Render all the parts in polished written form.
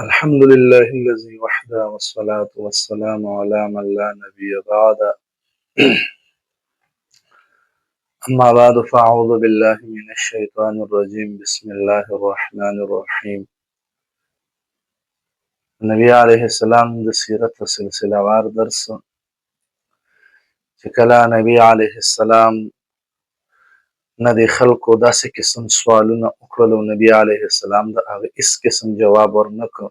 الحمد لله الذي وحده والصلاة والسلام على من لا نبي بعد. أما بعد فأعوذ بالله من الشيطان الرجيم. بسم الله الرحمن الرحيم. نبی علیہ السلام د سیرت سلسله وار درس چې کله نبی علیہ السلام نه د خلکو داسې قسم سوالونه وکړل او نبی علیہ السلام د هغه هیڅ قسم جواب ورنکړ.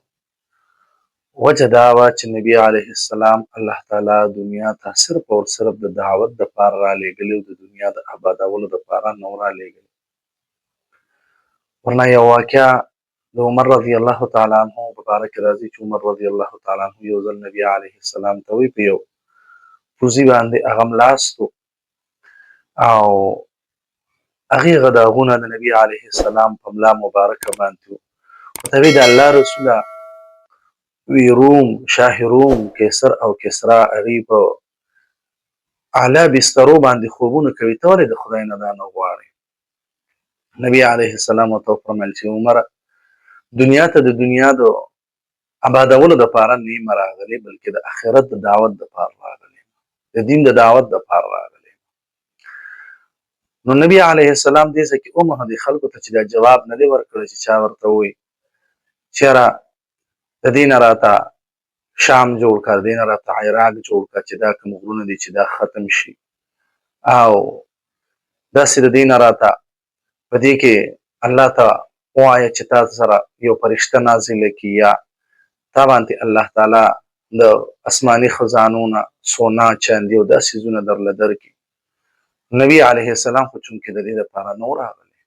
وجه دا وه چې نبی علیه السلام الله تعالی دنیا ته صرف او صرف د دعوت دپاره رالیږلی او د دنیا د آبادولو دپاره نه و رالیږلی. ورنه یو واقعه د عمر رضی الله تعالی عنه په باره کې راځي چې عمر رضی الله تعالی عنه یو ځل نبی علیه السلام ته وایي په یو پوزي باندې هغه ملاست و او هغې هغه داغونه د نبي علیه السلام په ملا مبارکه باندې و. ورته ویې د الله رسوله وی روم شاه روم کیسر او کسرا هغې په اعلی بسترو باندې خوبونه کوي، ته ولې د خدای نه دا نه غواړې؟ نبي علیه السلام ورته وفرمیل چې عمره دنیا ته د دنیا د آبادولو دپاره نه یم راغلی بلکې د آخرت د دعوت دپاره راغلی یم، د دین د دعوت دپاره راغلی یم. نو نبي علیه السلام دې ځای کې وموښه دې خلکو ته چې دا جواب نه دی ورکړی چې چا ورته ووایي چېره د دې نه راته شام جوړ کړه، د دې نه راته عراق جوړ کړه چې دا کوم غرونه دي چې دا ختم شي، او داسې د دې نه راته په دې کې الله ته ووایه چې تا سره یو فرشته نازله کړي یا تا باندې الله تعالی د اسماني خزانو نه سونا چاندي او دا څیزونه درله درکړي. نبي علیه السلام خو چونکې د دې دپاره نه و راغلی.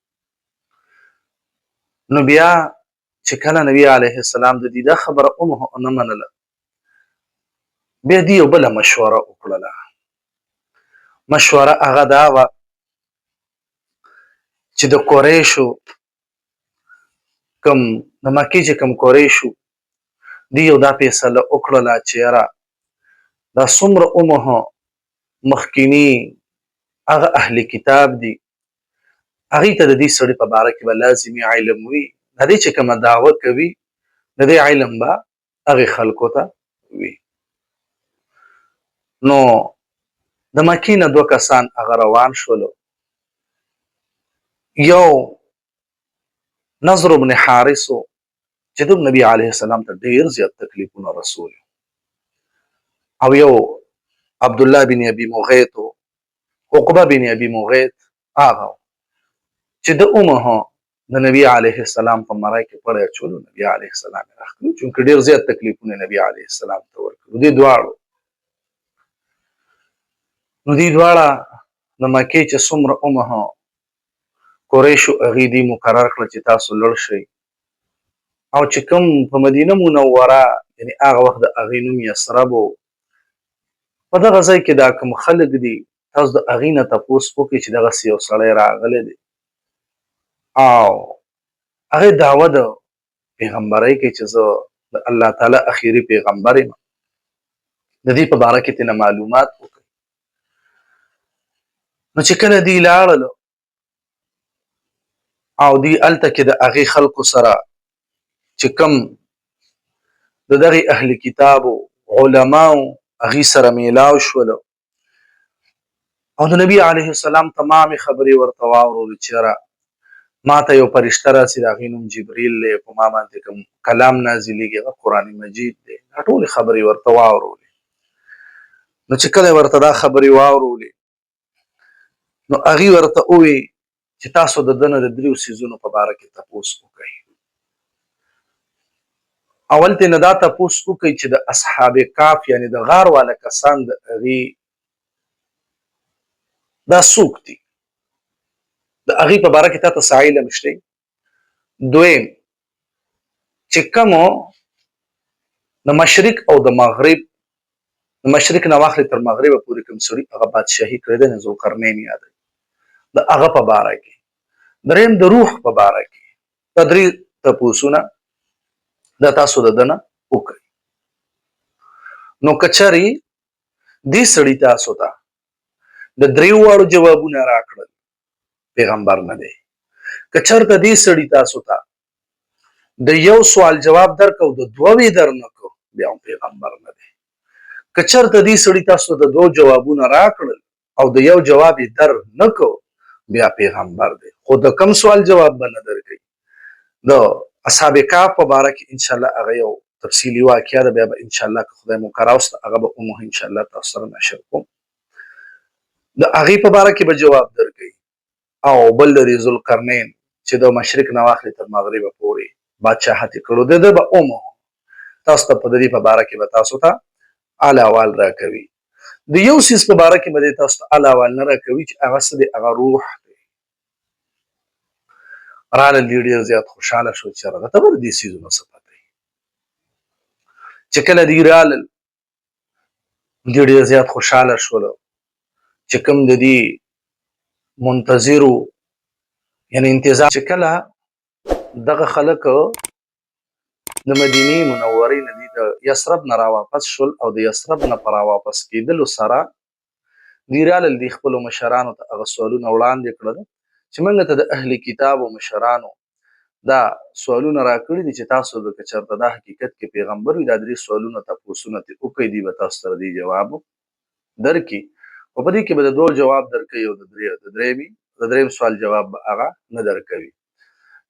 نو بیا چې کله نبي علیه السلام د دې دا خبره نه منله، بیا دې یو بله مشوره وکړله. مشوره هغه دا وه چې د قریشو کوم د مکې چې کوم قریشو دې یو دا فیصله وکړله چې یاره دا څومره وموښه مخکیني هغه اهل کتاب دي هغې ته د دې سړي په باره کې به لازمي علم وي، د دې چې کومه دعوه کوي د دې علم به هغې خلکو ته وي. نو د مکې نه دوه کسان هغه روان شولو. یو نضر بن حارث و چې دوی نبي علیه السلام ته ډېر زیات تکلیفونه رسول، او یو عبدالله بن ابي مغیط و عقبه بن ابي مغیط هغه چې د وموښه د نبي علیه السلام په مرۍ کې پړی اچولو نبي علیه السلام یې راښکلو چونکې ډېر زیات تکلیفونه نبي علیه السلام ته ورکړو. دې دواړو نو دې دواړه د مکې چې څومره وموښه قریشو هغې دې مقرر کړه چې تاسو لړ شئ، او چې کوم په مدینه منوره یعنې هغه وخت د هغې نوم یثرب و، په دغه ځای کې دا کوم خلک دي تاسو د هغې نه تپوس وکړئ چې دغسې یو سړی راغلی دی او هغې دعوه د پیغمبرۍ کوي چې زه د الله تعالی اخري پیغمبر یم، د دې په باره کې ترېنه معلومات وکړئ. نو چې کله دوی لاړلو او دوی هلته کې د هغې خلکو سره چې کوم د دغې اهل کتابو علماو هغې سره میلاو شولو او د نبي علیه السلام تمامې خبرې ورته واورولې چې یاره ما ته یو فرشته راسي د هغې نوم جبریل دی، په ما باندې کوم کلام نازلېږي هغه قرآن مجید دی، دا ټولې خبرې ورته واورولې. نو چې کله ورته دا خبرې واورولې نو هغې ورته ووی چې تاسو د ده نه د دریو څیزونو په باره کې تپوس وکړئ. اول ترېنه دا تپوس وکړئ چې د اصحاب کهف یعنې د غار والا کسان د هغې دا څوک دي، د هغې په باره کې تا ته څه علم شته؟ دویم چې کومو د مشرق او د مغرب، د مشرق نه واخلې تر مغربه پورې کوم سړي هغه بادشاهي کړی دی، ذوالقرنین یادوي، د هغه په باره کې. دریم د روح په باره کې. دا درې تپوسونه دا تاسو د ده نه وکړئ. نو که چېرې دې سړي تاسو ته د دریو واړو جوابونه راکړل پیغمبر نه دی، که چېرته دې سړي تاسو ته د یو سوال جواب درکو د دوه درنکو بیا پیغمبر نه دی. که چېرته دې سړي تاسو د دوه جوابونه راکړل او د یو جواب یې در نکو بیا پیغمبر دی. خو د کم سوال جواب به نه درکوي. د اصحاب کهف په باره کې انشاءالله هغه یو تفصیلي واقعه ده، بیا به انشاءالله که خدای مو کراوسته هغه به عموما انشاءالله تاسو سره نشر کوم. د هغې په باره کې به جواب درکوي. او بل د دې ذوالقرنین چې د مشرق نه واخلي تر مغربه پورې بادشاهت یې کړو، د ده به تاسو ته په دې په باره کې به تاسو ته اعلی احوال راکوي. د یو څیز په باره کې به دې تاسو ته اعلی احوال نه راکوي چې هغه څه دی، هغه روح دی. رالل دې ډېر زیات خوشحاله شو چې هغه ته به د دې څیزونو څه پته وي. چې کله دې رالل دې ډېر زیات خوشحاله شول چې کوم د دې منتظرو یعنی انتظار چې کله دغه خلک د مدینې منورې نه دي د یثرب نه راواپس شول او د یثرب نه په راواپس کېدلو سره دوی رالل دې خپلو مشرانو ته هغه سوالونه وړاندې کړل چې موږ ته د اهل کتابو مشرانو دا سوالونه راکړي دي چې تاسو که چېرته دا حقیقت کې پیغمبر وي دا درې سوالونه تپوسونه ترې وکړئ، دوی به تاسو سره دې جواب درکړي. او په دې کې به د دوه جواب درکوي او د درېیم سوال جواب به هغه نه درکوي.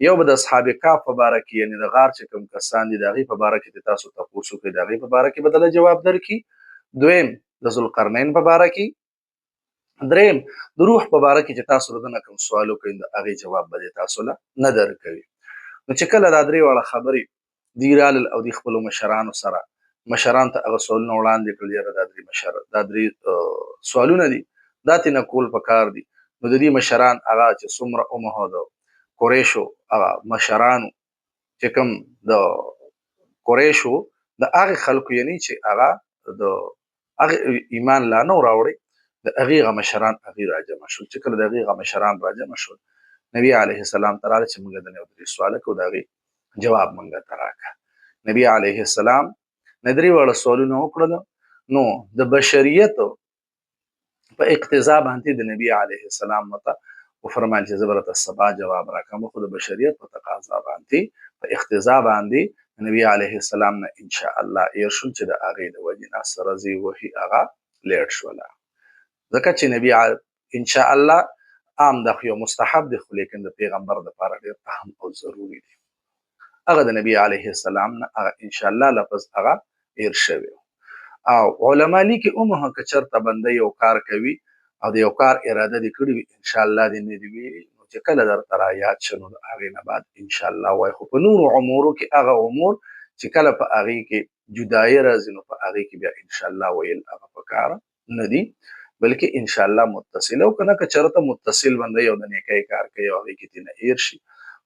یو به د اصحاب کهف په باره کې یعنې د غار چې کوم کسان دي د هغې په باره کې تاسو تپوس وکړئ، د هغې په باره کې به دله جواب درکړي. دویم د ذوالقرنین په باره کې. دریم د روح په باره کې چې تاسو د ده نه کوم سوال وکړئ د هغې جواب به تاسو له نه درکوي. نو چې کله دا درې واړه خبرې دوی رالل او دوی خپلو مشرانو سره مشرانو ته هغه سوالونه وړاندې کړل، یاره دا درې سوالونه دي دا ترې نه کول پکار دي. نو د دې مشران هغه چې څومره عمره د قریشو هغه مشرانو چې کوم د قریشو د هغې خلکو یعنې چې هغه د هغې ایمان لا نه و راوړی د هغې هغه مشران هغې راجمع شول. چې کله د هغې هغه مشران راجمع شول نبي علیه السلام ته راغله چې موږ د نه یو درې سواله کوو د هغې جواب موږ ته راکړه. نبي علیه السلام نه درې واړه سوالونه وکړله. نو د بشریت په اقتضا باندې د نبي علیه السلام ته وفرمایل چې زه به راته سبا جواب راکړم، خو د بشریت په تقاضا باندې په اقتضا باندې نبي علیه السلام نه انشاءالله ایر شول چې د هغې د وجې نه سرزي وحي هغه لیټ شوله. ځکه چې نبي انشاءالله عام دا خو یو مستحب دی، خو لیکن د پیغمبر دپاره ډېر اهم او ضروري دی. هغه د نبي علیه السلام نه هغه انشاءالله لفظ هغه ایر شوی. او علما لیکي عموما که چېرته بنده یو کار کوي او د یو کار اراده دې کړې وي انشاءالله دې نه دي ویلي، نو چې کله درته رایاد شه نو د هغې نه بعد انشاءالله وایي. خو په نورو امورو کې هغه امور چې کله په هغې کې جدایي راځي نو په هغې کې بیا انشاءالله ویل هغه پکار نه دي، بلکې انشاءالله متصل. او که نه که چېرته متصل بنده یو د نیکۍ کار کوي او هغې کې ترې نه هېر شي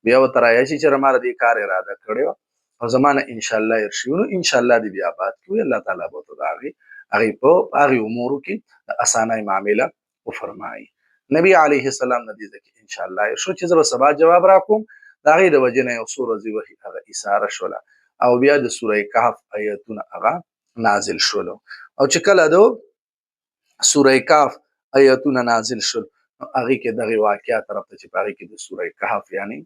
بیا ورته رایاد شي چې ما د دې کار اراده کړې وه او زما نه انشاءالله هېر شوي، نو انشاءالله دې بیا باد کوي. الله تعالی به ورته د هغې په هغې امورو کې د اسانۍ معامله وفرمایي. نبي علیه السلام نه دې ځکه انشاءالله هېر شو چې زه به سبا جواب راکوم. د هغې د وجې نه یو څو ورځې وحي هغه ایساره شوله او بیا د سوره کهف ایتونه هغه نازل شولو. او چې کله د سوره کهف ایتونه نازل شول نو هغې کې دغې واقعه طرف ته چې په هغې کې د سوره کهف یعنی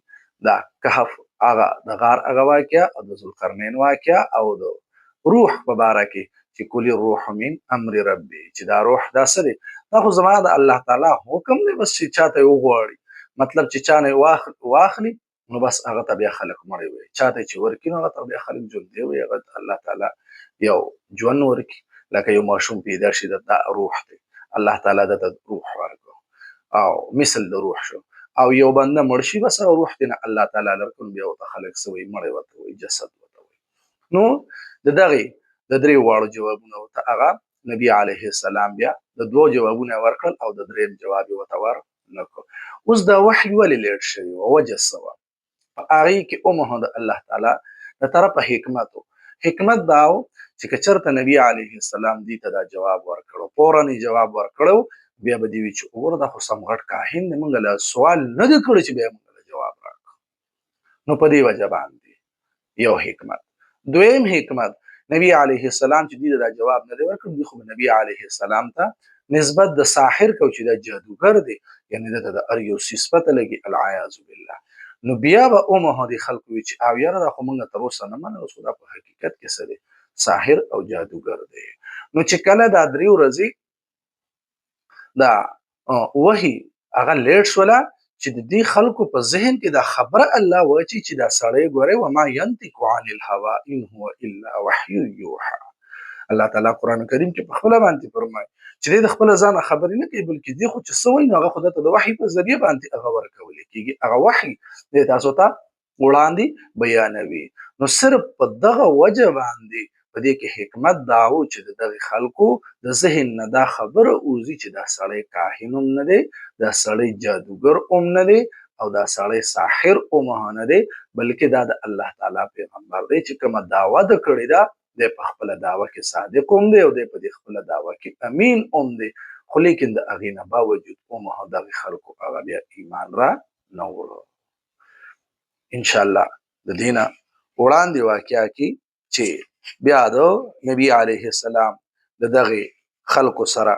دا کهف هغه د غار هغه واقعه او د ذوالقرنین واقعه او د روح په باره کې چې کل الروح من امر ربي چې دا روح دا څه دی، دا خو زما د الله تعالی حکم دی، بس چې چاته یې وغواړي مطلب چې چا نه واخلي نو بس هغه ته بیا خلک مړی وایي، چاته چې ورکړي نو هغه ته بیا خلک ژوندی وایي. هغه الله تعالی یو ژوند ورکړي لکه یو ماشوم پیدا شي دا روح دی، الله تعالی دته روح ورکړو او مثل د روح شو. او یو بنده مړ شي بس هغه روح دی نه الله تعالی لرکړو بیا ورته خلک څه وایي مړی ورته وایي جسد ورته وایي. نو د دغې د درې واړو جوابونه ورته هغه نبي علیه السلام بیا د دوه جوابونه ورکړل او د درېیم جواب یې ورته ورنکړو. اوس دا وحي ولې لیټ شوي وه، وجه څه وه؟ په هغې کې عموما د الله تعالی د طرفه حکمت و. حکمت دا و چې که چېرته نبي علیه السلام دې ته دا جواب ورکړو فوراً یې جواب ورکړو بیا به دې وي چې وګوره دا خو سم غټ کاهن دی، موږ له سوال نه دی کړی چې بیا موږ له جواب راکړو. نو په دې وجه باندې یو حکمت. دویم حکمت نبی علیه السلام چې دې دا جواب نه دی ورکړ دوی خو نبی علیه السلام ته نسبت د ساحر کو چې دا جادوګر دی یعنی دته د هر یو څیز پته لګي العیاذ بالله. نو بیا به اومه دي خلکو وي چې او یاره دا خو موږ تر اوسه نه منل، اوس خو دا په حقیقت کې څه دی، ساحر او جادوګر دی. نو چې کله دا 3 ورځې دا وحي هغه لیټ شوله چې د دې خلکو په ذهن کې دا خبره الله واچي چې دا سړی ګورې وما ينطق عن الهوى ان هو الا وحي يوحى. الله تعالی قران کریم کې په خپل باندې فرمایي چې د خپل ځان خبرې نه کوي، بلکې دی خو چې سوي نو هغه خدای ته د وحي په ذریعہ باندې هغه ورکول کیږي، هغه وحي د تاسو ته وړاندې بیانوي. نو صرف په دغه وجه باندې په دې کې حکمت دا و چې دغه خلکو د ذهن نه دا خبره اوزي چې دا سړی کاهن هم نه دی، دا سړی جادوګر هم نه دی، او دا سړی ساحر هم نه دی، بلکې دا د الله تعالی پیغمبر دی چې کومه دعوه د کړې ده د په خپل دعوه کې صادق هم دی او د په خپل دعوه کې امین هم دی. خو لیکن د هغې نه باوجود هم دغه خلکو هغه بیا ایمان را نه وړو. انشاءالله د دې نه وړاندې واقعه کې چې بیا د نبی علیه السلام د دغه خلکو سره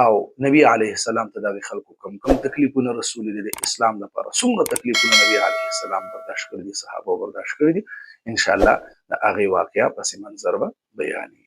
او نبی علیه السلام ته دغه خلکو کوم تکلیفونه رسول دي د اسلام لپاره څومره تکلیفونه نبی علیه السلام برداشت کړي دي، صحابه برداشت کړي دي، ان شاء الله د هغه واقعیا پس منظر به بیانې.